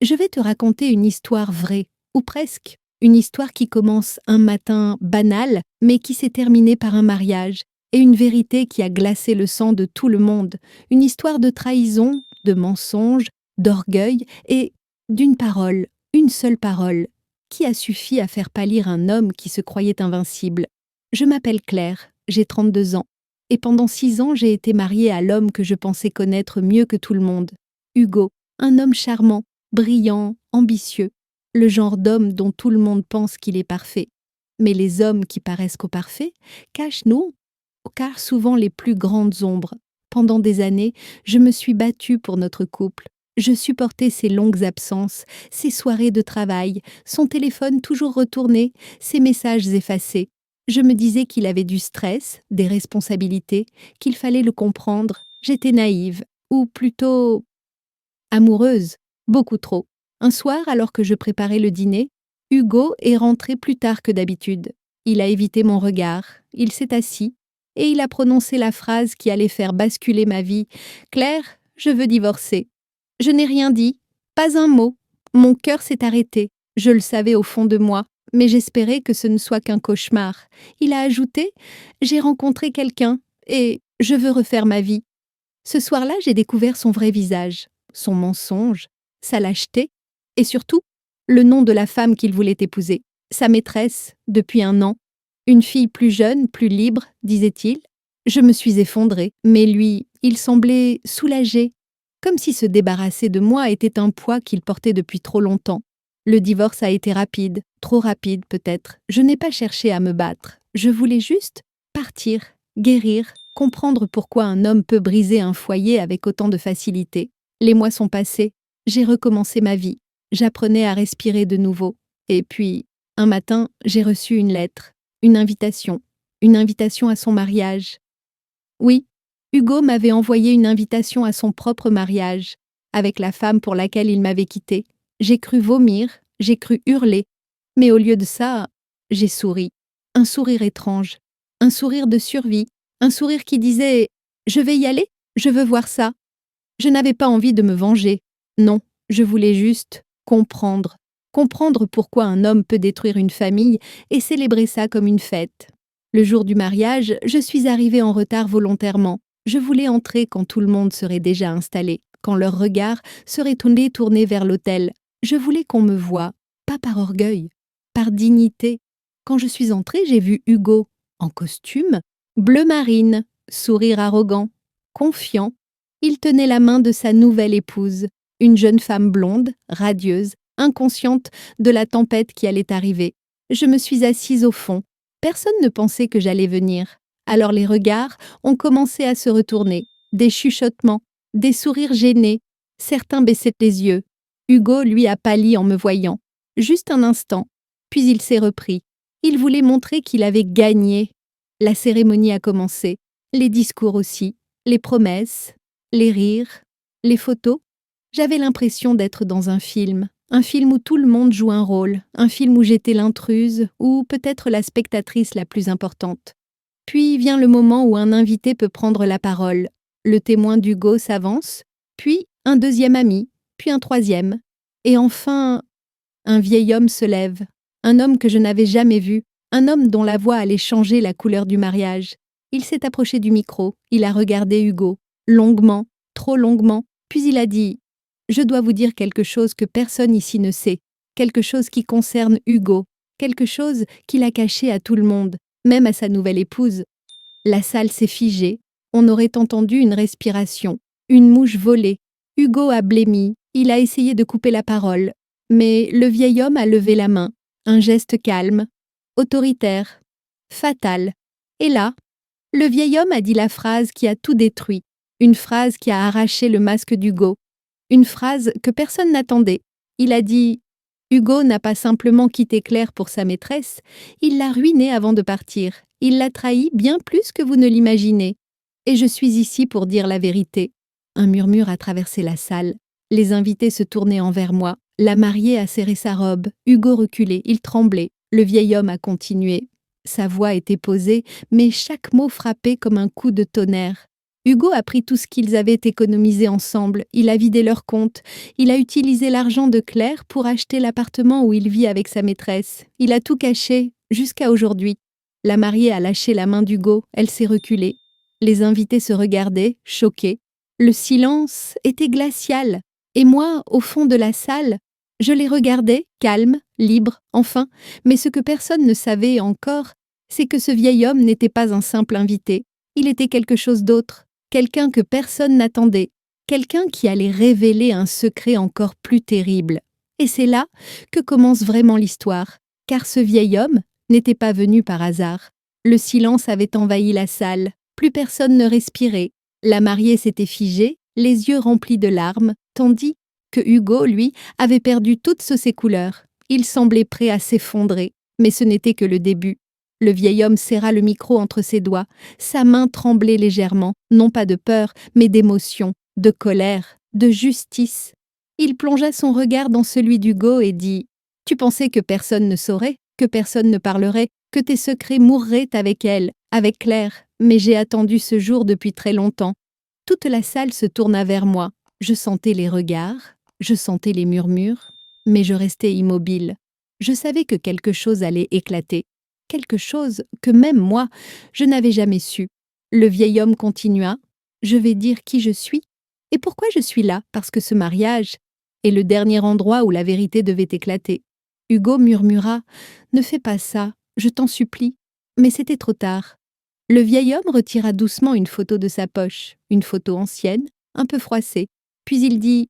Je vais te raconter une histoire vraie, ou presque. Une histoire qui commence un matin banal, mais qui s'est terminée par un mariage, et une vérité qui a glacé le sang de tout le monde. Une histoire de trahison, de mensonge, d'orgueil, et d'une parole, une seule parole, qui a suffi à faire pâlir un homme qui se croyait invincible. Je m'appelle Claire, j'ai 32 ans, et pendant 6 ans j'ai été mariée à l'homme que je pensais connaître mieux que tout le monde, Hugo, un homme charmant, brillant, ambitieux, le genre d'homme dont tout le monde pense qu'il est parfait. Mais les hommes qui paraissent qu'au parfait cachent, non, car souvent les plus grandes ombres. Pendant des années, je me suis battue pour notre couple. Je supportais ses longues absences, ses soirées de travail, son téléphone toujours retourné, ses messages effacés. Je me disais qu'il avait du stress, des responsabilités, qu'il fallait le comprendre. J'étais naïve, ou plutôt amoureuse, beaucoup trop. Un soir, alors que je préparais le dîner, Hugo est rentré plus tard que d'habitude. Il a évité mon regard, il s'est assis, et il a prononcé la phrase qui allait faire basculer ma vie. « Claire, je veux divorcer. » Je n'ai rien dit, pas un mot. Mon cœur s'est arrêté. Je le savais au fond de moi, mais j'espérais que ce ne soit qu'un cauchemar. Il a ajouté « J'ai rencontré quelqu'un, et je veux refaire ma vie. » Ce soir-là, j'ai découvert son vrai visage, son mensonge, sa lâcheté, et surtout, le nom de la femme qu'il voulait épouser, sa maîtresse, depuis 1 an. Une fille plus jeune, plus libre, disait-il. Je me suis effondrée, mais lui, il semblait soulagé, comme si se débarrasser de moi était un poids qu'il portait depuis trop longtemps. Le divorce a été rapide, trop rapide peut-être. Je n'ai pas cherché à me battre. Je voulais juste partir, guérir, comprendre pourquoi un homme peut briser un foyer avec autant de facilité. Les mois sont passés, j'ai recommencé ma vie. J'apprenais à respirer de nouveau. Et puis, un matin, j'ai reçu une lettre, une invitation à son mariage. Oui, Hugo m'avait envoyé une invitation à son propre mariage, avec la femme pour laquelle il m'avait quittée. J'ai cru vomir, j'ai cru hurler, mais au lieu de ça, j'ai souri. Un sourire étrange, un sourire de survie, un sourire qui disait « Je vais y aller, je veux voir ça ». Je n'avais pas envie de me venger. Non, je voulais juste comprendre. Comprendre pourquoi un homme peut détruire une famille et célébrer ça comme une fête. Le jour du mariage, je suis arrivée en retard volontairement. Je voulais entrer quand tout le monde serait déjà installé, quand leur regard serait tourné vers l'autel. Je voulais qu'on me voie, pas par orgueil, par dignité. Quand je suis entrée, j'ai vu Hugo, en costume, bleu marine, sourire arrogant, confiant. Il tenait la main de sa nouvelle épouse, une jeune femme blonde, radieuse, inconsciente de la tempête qui allait arriver. Je me suis assise au fond. Personne ne pensait que j'allais venir. Alors les regards ont commencé à se retourner. Des chuchotements, des sourires gênés. Certains baissaient les yeux. Hugo, lui, a pâli en me voyant. Juste un instant. Puis il s'est repris. Il voulait montrer qu'il avait gagné. La cérémonie a commencé. Les discours aussi. Les promesses. Les rires. Les photos. J'avais l'impression d'être dans un film où tout le monde joue un rôle, un film où j'étais l'intruse, ou peut-être la spectatrice la plus importante. Puis vient le moment où un invité peut prendre la parole. Le témoin d'Hugo s'avance, puis un deuxième ami, puis un troisième. Et enfin, un vieil homme se lève, un homme que je n'avais jamais vu, un homme dont la voix allait changer la couleur du mariage. Il s'est approché du micro, il a regardé Hugo, longuement, trop longuement, puis il a dit « Je dois vous dire quelque chose que personne ici ne sait, quelque chose qui concerne Hugo, quelque chose qu'il a caché à tout le monde, même à sa nouvelle épouse. » La salle s'est figée, on aurait entendu une respiration, une mouche voler. Hugo a blêmi, il a essayé de couper la parole, mais le vieil homme a levé la main, un geste calme, autoritaire, fatal. Et là, le vieil homme a dit la phrase qui a tout détruit, une phrase qui a arraché le masque d'Hugo. Une phrase que personne n'attendait. Il a dit « Hugo n'a pas simplement quitté Claire pour sa maîtresse, il l'a ruinée avant de partir. Il l'a trahie bien plus que vous ne l'imaginez. Et je suis ici pour dire la vérité. » Un murmure a traversé la salle. Les invités se tournaient envers moi. La mariée a serré sa robe. Hugo reculait, il tremblait. Le vieil homme a continué. Sa voix était posée, mais chaque mot frappait comme un coup de tonnerre. Hugo a pris tout ce qu'ils avaient économisé ensemble, il a vidé leur compte, il a utilisé l'argent de Claire pour acheter l'appartement où il vit avec sa maîtresse. Il a tout caché, jusqu'à aujourd'hui. La mariée a lâché la main d'Hugo, elle s'est reculée. Les invités se regardaient, choqués. Le silence était glacial, et moi, au fond de la salle, je les regardais, calmes, libres, enfin, mais ce que personne ne savait encore, c'est que ce vieil homme n'était pas un simple invité, il était quelque chose d'autre. Quelqu'un que personne n'attendait, quelqu'un qui allait révéler un secret encore plus terrible. Et c'est là que commence vraiment l'histoire, car ce vieil homme n'était pas venu par hasard. Le silence avait envahi la salle, plus personne ne respirait. La mariée s'était figée, les yeux remplis de larmes, tandis que Hugo, lui, avait perdu toutes ses couleurs. Il semblait prêt à s'effondrer, mais ce n'était que le début. Le vieil homme serra le micro entre ses doigts. Sa main tremblait légèrement, non pas de peur, mais d'émotion, de colère, de justice. Il plongea son regard dans celui d'Hugo et dit « Tu pensais que personne ne saurait, que personne ne parlerait, que tes secrets mourraient avec elle, avec Claire, mais j'ai attendu ce jour depuis très longtemps. » Toute la salle se tourna vers moi. Je sentais les regards, je sentais les murmures, mais je restais immobile. Je savais que quelque chose allait éclater. Quelque chose que même moi, je n'avais jamais su. Le vieil homme continua. Je vais dire qui je suis. Et pourquoi je suis là? Parce que ce mariage est le dernier endroit où la vérité devait éclater. Hugo murmura. Ne fais pas ça, je t'en supplie. Mais c'était trop tard. Le vieil homme retira doucement une photo de sa poche, une photo ancienne, un peu froissée. Puis il dit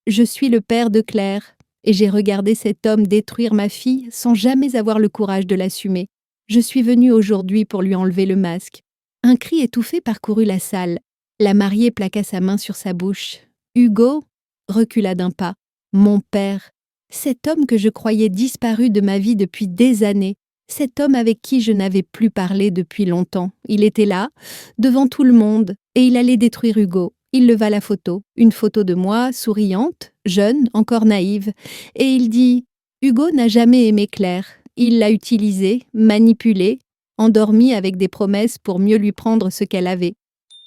Je suis le père de Claire, et j'ai regardé cet homme détruire ma fille sans jamais avoir le courage de l'assumer. Je suis venue aujourd'hui pour lui enlever le masque. Un cri étouffé parcourut la salle. La mariée plaqua sa main sur sa bouche. Hugo recula d'un pas. Mon père, cet homme que je croyais disparu de ma vie depuis des années, cet homme avec qui je n'avais plus parlé depuis longtemps. Il était là, devant tout le monde, et il allait détruire Hugo. Il leva la photo, une photo de moi, souriante, jeune, encore naïve, et il dit « Hugo n'a jamais aimé Claire. Il l'a utilisée, manipulée, endormie avec des promesses pour mieux lui prendre ce qu'elle avait. »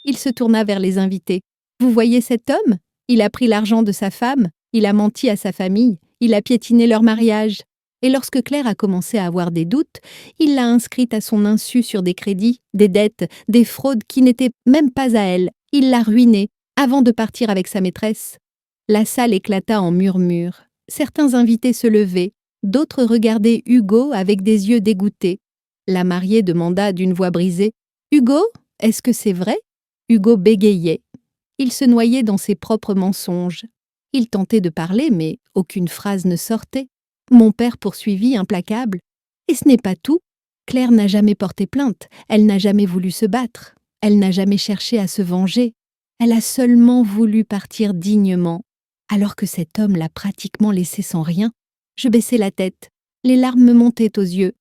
Il se tourna vers les invités. « Vous voyez cet homme? Il a pris l'argent de sa femme, il a menti à sa famille, il a piétiné leur mariage. » Et lorsque Claire a commencé à avoir des doutes, il l'a inscrite à son insu sur des crédits, des dettes, des fraudes qui n'étaient même pas à elle. Il l'a ruinée avant de partir avec sa maîtresse. La salle éclata en murmures. Certains invités se levaient, d'autres regardaient Hugo avec des yeux dégoûtés. La mariée demanda d'une voix brisée « Hugo, est-ce que c'est vrai ?» Hugo bégayait. Il se noyait dans ses propres mensonges. Il tentait de parler, mais aucune phrase ne sortait. Mon père poursuivit, implacable. Et ce n'est pas tout. Claire n'a jamais porté plainte, elle n'a jamais voulu se battre, elle n'a jamais cherché à se venger. Elle a seulement voulu partir dignement, alors que cet homme l'a pratiquement laissée sans rien. Je baissai la tête, les larmes me montaient aux yeux.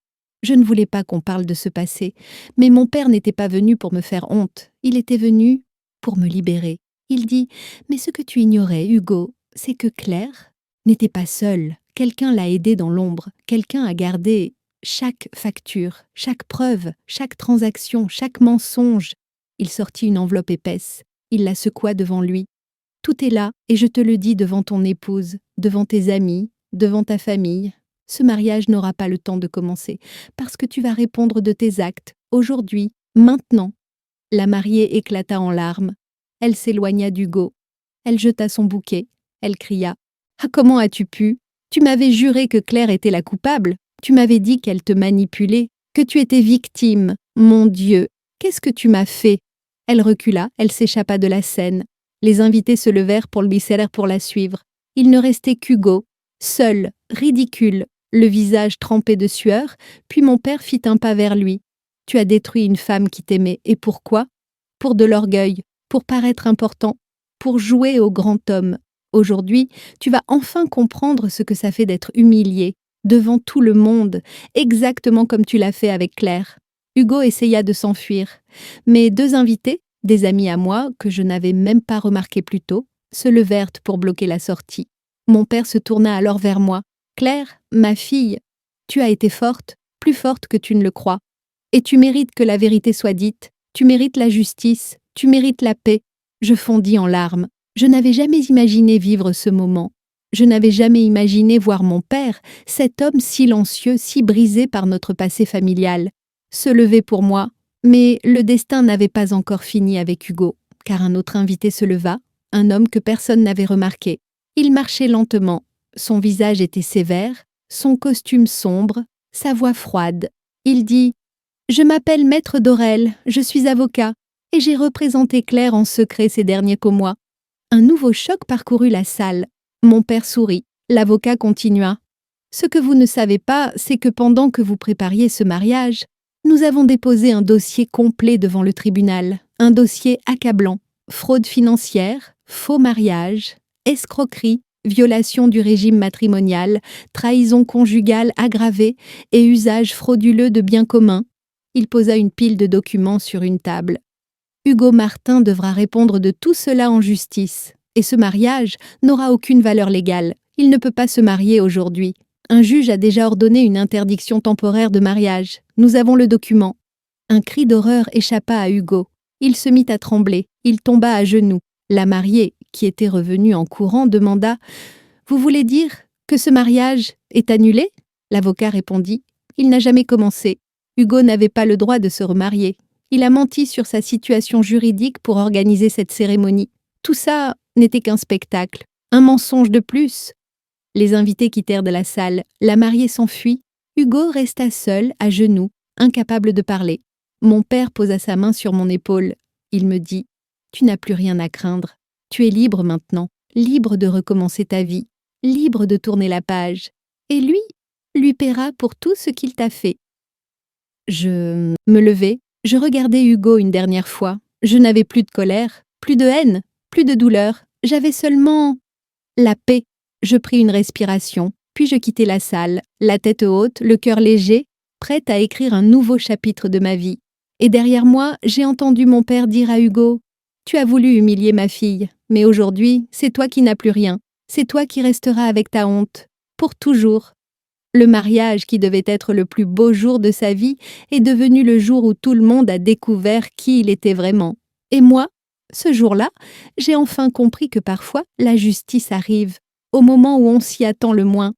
Je ne voulais pas qu'on parle de ce passé, mais mon père n'était pas venu pour me faire honte, il était venu pour me libérer. Il dit « Mais ce que tu ignorais, Hugo, c'est que Claire n'était pas seule. Quelqu'un l'a aidée dans l'ombre, quelqu'un a gardé chaque facture, chaque preuve, chaque transaction, chaque mensonge. » Il sortit une enveloppe épaisse, il la secoua devant lui. « Tout est là, et je te le dis devant ton épouse, devant tes amis, devant ta famille. Ce mariage n'aura pas le temps de commencer, parce que tu vas répondre de tes actes, aujourd'hui, maintenant. » La mariée éclata en larmes. Elle s'éloigna d'Hugo. Elle jeta son bouquet. Elle cria « Ah, comment as-tu pu? Tu m'avais juré que Claire était la coupable. Tu m'avais dit qu'elle te manipulait, que tu étais victime. Mon Dieu, qu'est-ce que tu m'as fait ?» Elle recula, elle s'échappa de la scène. Les invités se levèrent pour lui serrer pour la suivre. Il ne restait qu'Hugo, seul, ridicule, le visage trempé de sueur, puis mon père fit un pas vers lui. « Tu as détruit une femme qui t'aimait, et pourquoi? Pour de l'orgueil, pour paraître important, pour jouer au grand homme. Aujourd'hui, tu vas enfin comprendre ce que ça fait d'être humilié, devant tout le monde, exactement comme tu l'as fait avec Claire. » Hugo essaya de s'enfuir, mais deux invités, des amis à moi que je n'avais même pas remarqués plus tôt, se levèrent pour bloquer la sortie. Mon père se tourna alors vers moi. « Claire, ma fille, tu as été forte, plus forte que tu ne le crois. Et tu mérites que la vérité soit dite, tu mérites la justice, Tu mérites la paix. Je fondis en larmes. Je n'avais jamais imaginé vivre ce moment. Je n'avais jamais imaginé voir mon père, cet homme silencieux, si brisé par notre passé familial, se lever pour moi. Mais le destin n'avait pas encore fini avec Hugo, car un autre invité se leva, un homme que personne n'avait remarqué. Il marchait lentement. Son visage était sévère, son costume sombre, sa voix froide. Il dit « Je m'appelle Maître Dorel, je suis avocat, et j'ai représenté Claire en secret ces derniers mois. » Un nouveau choc parcourut la salle. Mon père sourit. L'avocat continua. « Ce que vous ne savez pas, c'est que pendant que vous prépariez ce mariage, nous avons déposé un dossier complet devant le tribunal, un dossier accablant. Fraude financière, faux mariage, escroquerie, violation du régime matrimonial, trahison conjugale aggravée et usage frauduleux de biens communs. » Il posa une pile de documents sur une table. Hugo Martin devra répondre de tout cela en justice. Et ce mariage n'aura aucune valeur légale. Il ne peut pas se marier aujourd'hui. Un juge a déjà ordonné une interdiction temporaire de mariage. Nous avons le document. Un cri d'horreur échappa à Hugo. Il se mit à trembler. Il tomba à genoux. La mariée, qui était revenue en courant, demanda « Vous voulez dire que ce mariage est annulé ?» L'avocat répondit « Il n'a jamais commencé. Hugo n'avait pas le droit de se remarier. Il a menti sur sa situation juridique pour organiser cette cérémonie. Tout ça n'était qu'un spectacle, un mensonge de plus. » Les invités quittèrent de la salle. La mariée s'enfuit. Hugo resta seul, à genoux, incapable de parler. Mon père posa sa main sur mon épaule. Il me dit « Tu n'as plus rien à craindre. Tu es libre maintenant, libre de recommencer ta vie, libre de tourner la page. Et lui paiera pour tout ce qu'il t'a fait. » Je me levai. Je regardai Hugo une dernière fois. Je n'avais plus de colère, plus de haine, plus de douleur. J'avais seulement la paix. Je pris une respiration, puis je quittai la salle, la tête haute, le cœur léger, prête à écrire un nouveau chapitre de ma vie. Et derrière moi, j'ai entendu mon père dire à Hugo « Tu as voulu humilier ma fille, mais aujourd'hui, c'est toi qui n'as plus rien. C'est toi qui resteras avec ta honte, pour toujours. » Le mariage qui devait être le plus beau jour de sa vie est devenu le jour où tout le monde a découvert qui il était vraiment. Et moi, ce jour-là, j'ai enfin compris que parfois la justice arrive, au moment où on s'y attend le moins.